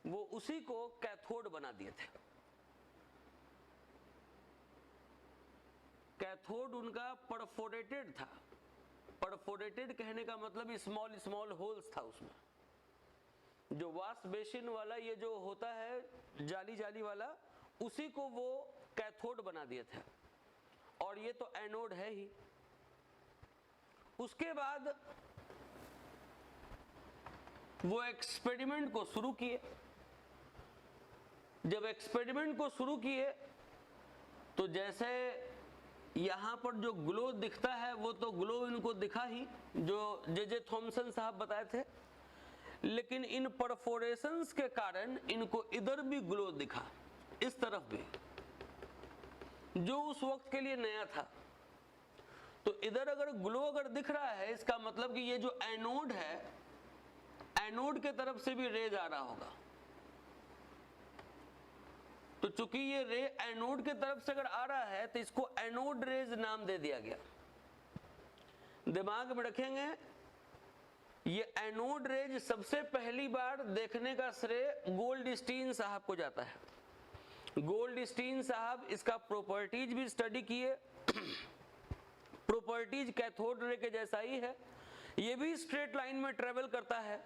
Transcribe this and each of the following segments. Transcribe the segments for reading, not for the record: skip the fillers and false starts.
वो उसी को कैथोड बना दिए थे। कैथोड उनका परफोरेटेड था। परफोरेटेड कहने का मतलब स्मॉल स्मॉल होल्स था उसमें। जो वाश बेसिन वाला ये जो होता है जाली जाली वाला, उसी को वो कैथोड बना दिए थे, और ये तो एनोड है ही। उसके बाद वो एक्सपेरिमेंट को शुरू किए। जब एक्सपेरिमेंट को शुरू किए तो जैसे यहां पर जो ग्लो दिखता है वो तो ग्लो इनको दिखा ही, जो जे थॉमसन साहब बताए थे, लेकिन इन परफोरेशंस के कारण इनको इधर भी ग्लो दिखा, इस तरफ भी, जो उस वक्त के लिए नया था। तो इधर अगर ग्लो अगर दिख रहा है, इसका मतलब कि ये जो एनोड है, एनोड के तरफ से भी रेज आ रहा होगा। तो चूंकि ये रे एनोड के तरफ से अगर आ रहा है तो इसको एनोड रेज नाम दे दिया गया। दिमाग में रखेंगे, ये एनोड रेज सबसे पहली बार देखने का श्रेय गोल्डस्टीन साहब को जाता है। गोल्डस्टीन साहब इसका प्रॉपर्टीज भी स्टडी किए। प्रॉपर्टीज कैथोड रे के जैसा ही है, ये भी स्ट्रेट लाइन में ट्रेवल करता है,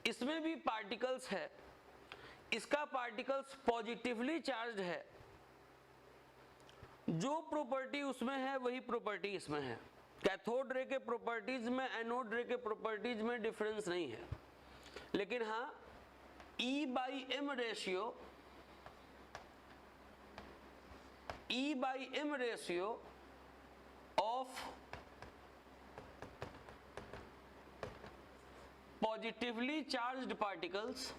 इसमें भी पार्टिकल्स है, इसका पार्टिकल्स पॉजिटिवली चार्ज है। जो प्रॉपर्टी उसमें है वही प्रॉपर्टी इसमें है। कैथोड रे के प्रॉपर्टीज में एनोड रे के प्रॉपर्टीज में डिफरेंस नहीं है, लेकिन हाँ E/M ratio of positively charged particles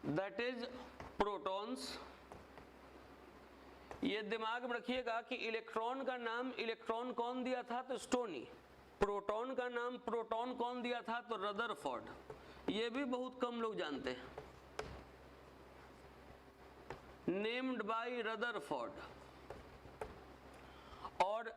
that is protons. ये दिमाग में रखिएगा कि इलेक्ट्रॉन का नाम इलेक्ट्रॉन कौन दिया था, तो स्टोनी। प्रोटॉन का नाम प्रोटॉन कौन दिया था, तो रदरफोर्ड। ये भी बहुत कम लोग जानते हैं, नेम्ड बाय रदरफोर्ड। और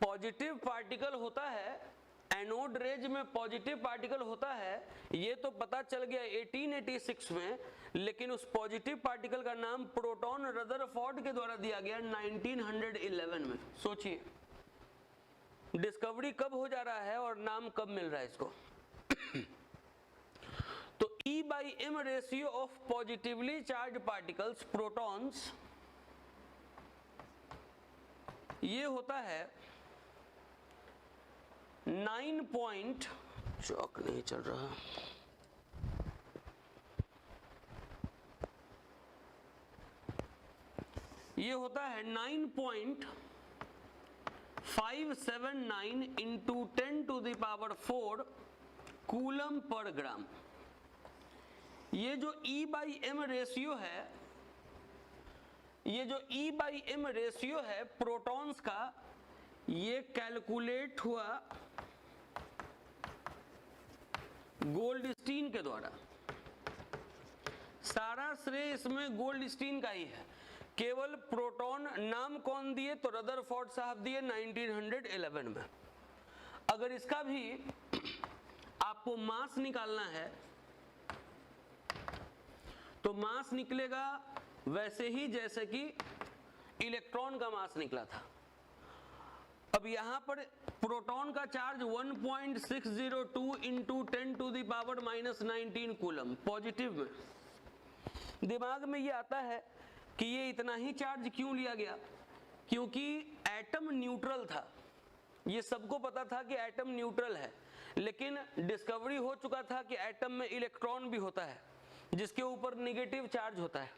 पॉजिटिव पार्टिकल होता है, एनोड रेज में पॉजिटिव पार्टिकल होता है, ये तो पता चल गया 1886 में, लेकिन उस पॉजिटिव पार्टिकल का नाम प्रोटॉन रदरफोर्ड के द्वारा दिया गया 1911 में। सोचिए डिस्कवरी कब हो जा रहा है और नाम कब मिल रहा है इसको। तो E/M ratio of positively charge particles protons, ये होता है 9 चौक नहीं चल रहा, ये होता है 9.579 इंटू 10⁴ कूलम पर ग्राम। ये जो E/M रेशियो है, ये जो E/M रेशियो है प्रोटॉन्स का, ये कैलकुलेट हुआ गोल्डस्टीन के द्वारा। सारा श्रेय इसमें गोल्डस्टीन का ही है, केवल प्रोटॉन नाम कौन दिए, तो रदरफोर्ड साहब दिए 1911 में। अगर इसका भी आपको मास निकालना है तो मास निकलेगा वैसे ही जैसे कि इलेक्ट्रॉन का मास निकला था। अब यहां पर प्रोटॉन का चार्ज 1.602 इंटू 10⁻⁻19 कूलम पॉजिटिव में। दिमाग में ये आता है कि ये इतना ही चार्ज क्यों लिया गया, क्योंकि एटम न्यूट्रल था। ये सबको पता था कि एटम न्यूट्रल है, लेकिन डिस्कवरी हो चुका था कि एटम में इलेक्ट्रॉन भी होता है जिसके ऊपर निगेटिव चार्ज होता है,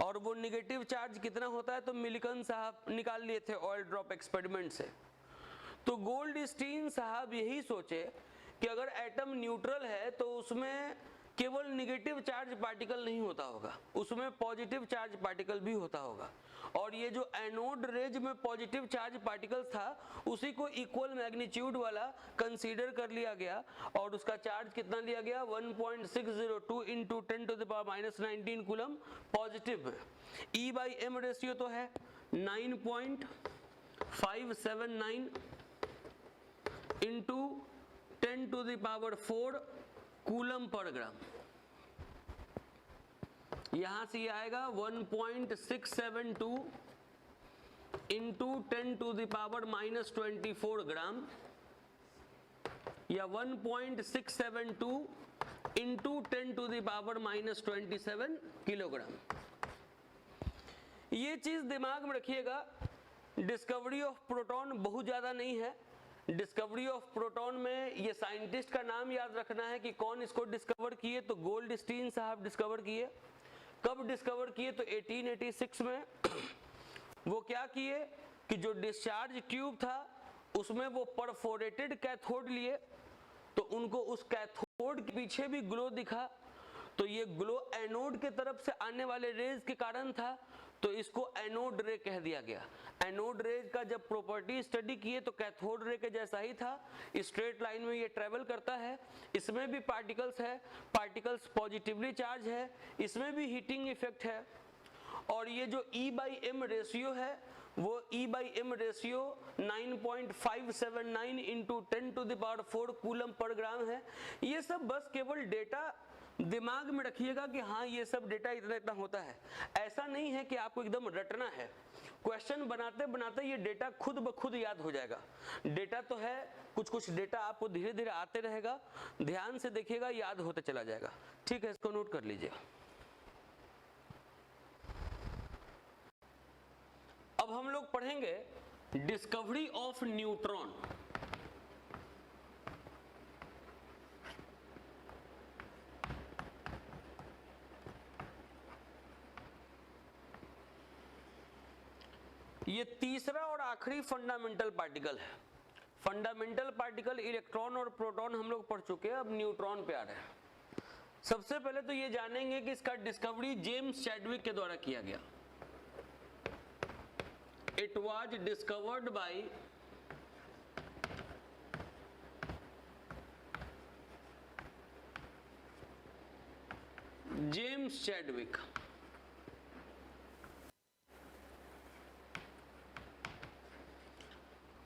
और वो निगेटिव चार्ज कितना होता है तो मिल्कन साहब निकाल लिए थे ऑयल ड्रॉप एक्सपेरिमेंट से। तो गोल्डस्टीन साहब यही सोचे कि अगर एटम न्यूट्रल है तो उसमें केवल निगेटिव चार्ज पार्टिकल नहीं होता होगा, उसमें पॉजिटिव चार्ज पार्टिकल भी होता होगा। और ये जो एनोड रेज में पॉजिटिव चार्ज पार्टिकल था उसी को इक्वल मैग्नीट्यूड वाला कंसीडर कर लिया गया, और उसका चार्ज कितना लिया गया 1.602 into 10⁻⁻19 coulomb positive. E/M ratio तो है 9.579 579 इंटू 10⁴ कूलम पर ग्राम। यहां से ये आएगा 1.672 इंटू 10⁻⁻24 ग्राम या 1.672 इंटू 10⁻⁻27 किलोग्राम। ये चीज दिमाग में रखिएगा, डिस्कवरी ऑफ प्रोटॉन बहुत ज्यादा नहीं है। डिस्कवरी ऑफ प्रोटॉन में ये साइंटिस्ट का नाम याद रखना है कि कौन इसको डिस्कवर किए, तो गोल्डस्टीन साहब डिस्कवर किए। कब डिस्कवर किए, तो 1886 में। वो क्या किए कि जो डिस्चार्ज ट्यूब था उसमें वो परफोरेटेड कैथोड लिए, तो उनको उस कैथोड के पीछे भी ग्लो दिखा, तो ये ग्लो एनोड के तरफ से आने वाले रेज के कारण था, तो इसको एनोड रे कह दिया गया। एनोड रे का जब प्रॉपर्टी स्टडी किए तो कैथोड रे के जैसा ही था, स्ट्रेट लाइन में ये ट्रेवल करता है, इसमें भी पार्टिकल्स है, पार्टिकल्स पॉजिटिवली चार्ज है, इसमें भी हीटिंग इफेक्ट है। और ये जो E/M रेशियो है वो E/M ratio 9.579 into 10⁴ coulomb per ग्राम है। ये सब बस केवल डेटा दिमाग में रखिएगा कि हाँ ये सब डेटा इतना इतना होता है। ऐसा नहीं है कि आपको एकदम रटना है, क्वेश्चन बनाते बनाते ये डेटा खुद ब खुद याद हो जाएगा। डेटा तो है, कुछ कुछ डेटा आपको धीरे धीरे आते रहेगा, ध्यान से देखिएगा, याद होते चला जाएगा। ठीक है, इसको नोट कर लीजिए। अब हम लोग पढ़ेंगे डिस्कवरी ऑफ न्यूट्रॉन। ये तीसरा और आखिरी फंडामेंटल पार्टिकल है। फंडामेंटल पार्टिकल इलेक्ट्रॉन और प्रोटॉन हम लोग पढ़ चुके हैं, अब न्यूट्रॉन पे आ रहे हैं। सबसे पहले तो ये जानेंगे कि इसका डिस्कवरी जेम्स चैडविक के द्वारा किया गया। It was discovered by James Chadwick.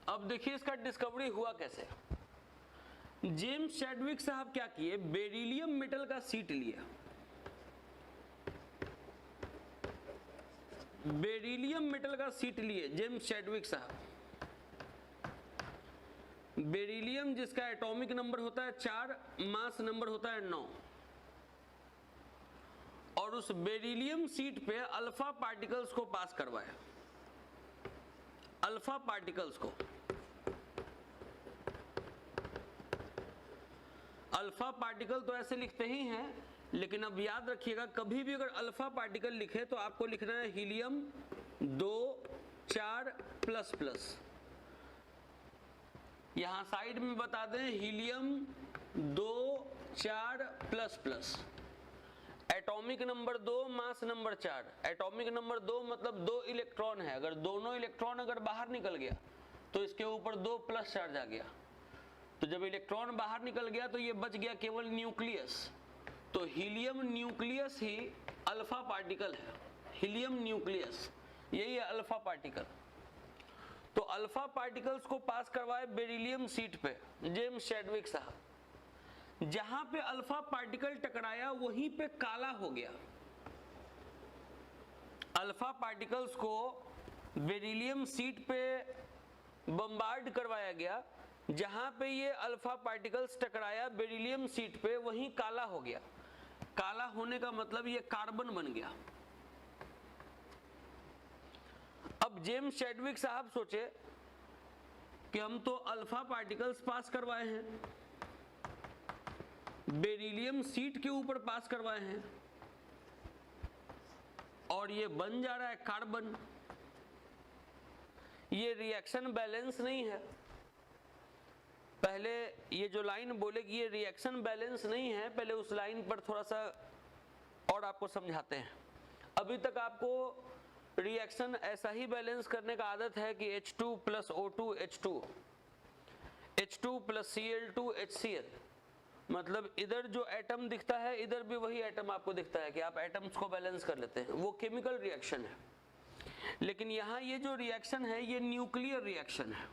अब देखिए इसका डिस्कवरी हुआ कैसे। जेम्स चैडविक साहब क्या किए, बेरिलियम मेटल का सीट लिए। बेरिलियम मेटल का सीट लिए जेम्स चैडविक साहब। बेरिलियम जिसका एटॉमिक नंबर होता है 4, मास नंबर होता है 9, और उस बेरिलियम सीट पे अल्फा पार्टिकल्स को पास करवाया। अल्फा पार्टिकल्स को, अल्फा पार्टिकल तो ऐसे लिखते ही हैं, लेकिन अब याद रखिएगा कभी भी अगर अल्फा पार्टिकल लिखे तो आपको लिखना है हीलियम 2 4 प्लस प्लस। यहां साइड में बता दें helium 2 4 plus plus. Atomic number 2, mass number 4। Atomic number 2 मतलब 2 इलेक्ट्रॉन है, अगर दोनों इलेक्ट्रॉन अगर बाहर निकल गया तो इसके ऊपर 2 प्लस चार्ज आ गया, तो जब इलेक्ट्रॉन बाहर निकल गया तो ये बच गया केवल न्यूक्लियस। तो हीलियम न्यूक्लियस ही अल्फा पार्टिकल है, हीलियम न्यूक्लियस यही है अल्फा पार्टिकल। तो अल्फा पार्टिकल्स को पास करवाए बेरिलियम सीट पे जेम्स चैडविक साहब। जहां पे अल्फा पार्टिकल टकराया वहीं पे काला हो गया। अल्फा पार्टिकल्स को बेरिलियम सीट पे बम्बार्ड करवाया गया, जहां पे ये अल्फा पार्टिकल्स टकराया बेरिलियम सीट पे वहीं काला हो गया। काला होने का मतलब ये कार्बन बन गया। अब जेम्स चैडविक साहब सोचे कि हम तो अल्फा पार्टिकल्स पास करवाए हैं, बेरिलियम सीट के ऊपर पास करवाए हैं, और ये बन जा रहा है कार्बन। ये रिएक्शन बैलेंस नहीं है। पहले ये जो लाइन बोले कि ये रिएक्शन बैलेंस नहीं है, पहले उस लाइन पर थोड़ा सा और आपको समझाते हैं। अभी तक आपको रिएक्शन ऐसा ही बैलेंस करने का आदत है कि H2 plus O2 H2, H2 plus Cl2 HCl, मतलब इधर जो एटम दिखता है इधर भी वही एटम आपको दिखता है कि आप एटम्स को बैलेंस कर लेते हैं, वो केमिकल रिएक्शन है। लेकिन यहां ये जो रिएक्शन है ये न्यूक्लियर रिएक्शन है।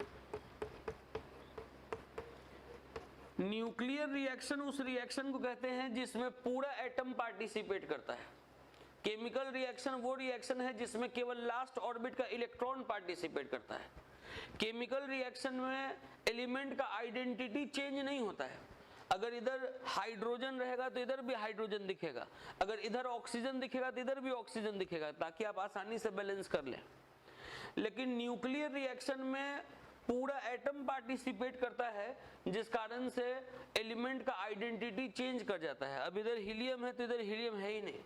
न्यूक्लियर रिएक्शन उस रिएक्शन को कहते हैं जिसमें पूरा एटम पार्टिसिपेट करता है। केमिकल रिएक्शन वो रिएक्शन है जिसमें केवल लास्ट ऑर्बिट का इलेक्ट्रॉन पार्टिसिपेट करता है। केमिकल रिएक्शन में एलिमेंट का आइडेंटिटी चेंज नहीं होता है। अगर इधर हाइड्रोजन रहेगा तो इधर भी हाइड्रोजन दिखेगा, अगर इधर ऑक्सीजन दिखेगा तो इधर भी ऑक्सीजन दिखेगा, ताकि आप आसानी से बैलेंस कर लें। लेकिन न्यूक्लियर रिएक्शन में पूरा एटम पार्टिसिपेट करता है, जिस कारण से एलिमेंट का आइडेंटिटी चेंज कर जाता है। अब इधर हीलियम है तो इधर हीलियम है ही नहीं,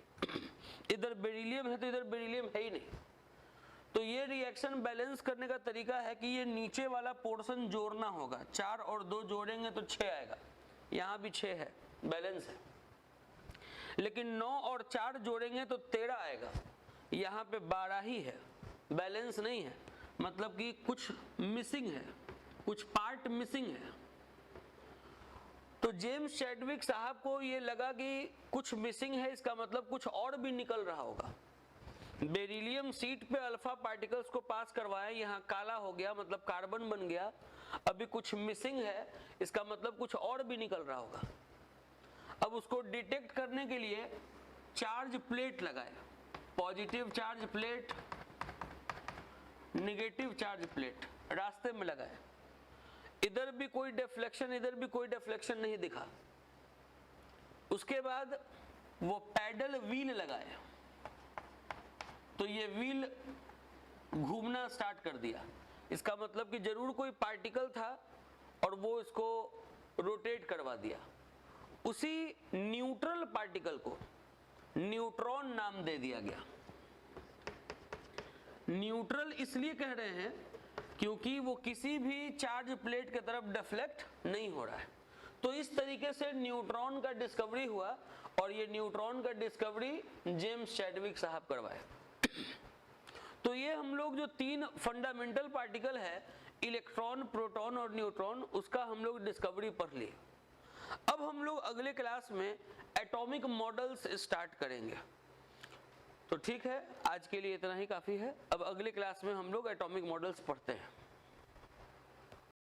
इधर बेरिलियम है तो इधर बेरिलियम है ही नहीं। तो ये रिएक्शन बैलेंस करने का तरीका है कि ये नीचे वाला पोर्शन जोड़ना होगा। 4 और 2 जोड़ेंगे तो 6 आएगा, यहाँ भी 6 है, बैलेंस है। लेकिन 9 और 4 जोड़ेंगे तो 13 आएगा, यहाँ पे 12 ही है, बैलेंस नहीं है। मतलब कि कुछ मिसिंग है, कुछ पार्ट मिसिंग है। तो जेम्स चैडविक साहब को ये लगा कि कुछ मिसिंग है, इसका मतलब कुछ और भी निकल रहा होगा। बेरिलियम सीट पे अल्फा पार्टिकल्स को पास करवाया, यहाँ काला हो गया मतलब कार्बन बन गया, अभी कुछ मिसिंग है, इसका मतलब कुछ और भी निकल रहा होगा। अब उसको डिटेक्ट करने के लिए चार्ज प्लेट लगाए, positive charge plate, negative charge plate रास्ते में लगाए। इधर भी कोई डिफ्लेक्शन, इधर भी कोई डिफ्लेक्शन नहीं दिखा। उसके बाद वो पैडल व्हील लगाए, तो ये व्हील घूमना स्टार्ट कर दिया। इसका मतलब कि जरूर कोई पार्टिकल था और वो इसको रोटेट करवा दिया। उसी न्यूट्रल पार्टिकल को न्यूट्रॉन नाम दे दिया गया। न्यूट्रल इसलिए कह रहे हैं क्योंकि वो किसी भी चार्ज प्लेट की तरफ डिफ्लेक्ट नहीं हो रहा है। तो इस तरीके से न्यूट्रॉन का डिस्कवरी हुआ, और ये न्यूट्रॉन का डिस्कवरी जेम्स चैडविक साहब करवाए। तो ये हम लोग जो 3 फंडामेंटल पार्टिकल है, इलेक्ट्रॉन, प्रोटॉन और न्यूट्रॉन, उसका हम लोग डिस्कवरी पढ़ लिए। अब हम लोग अगले क्लास में एटॉमिक मॉडल्स स्टार्ट करेंगे। तो ठीक है, आज के लिए इतना ही काफी है। अब अगले क्लास में हम लोग एटॉमिक मॉडल्स पढ़ते हैं।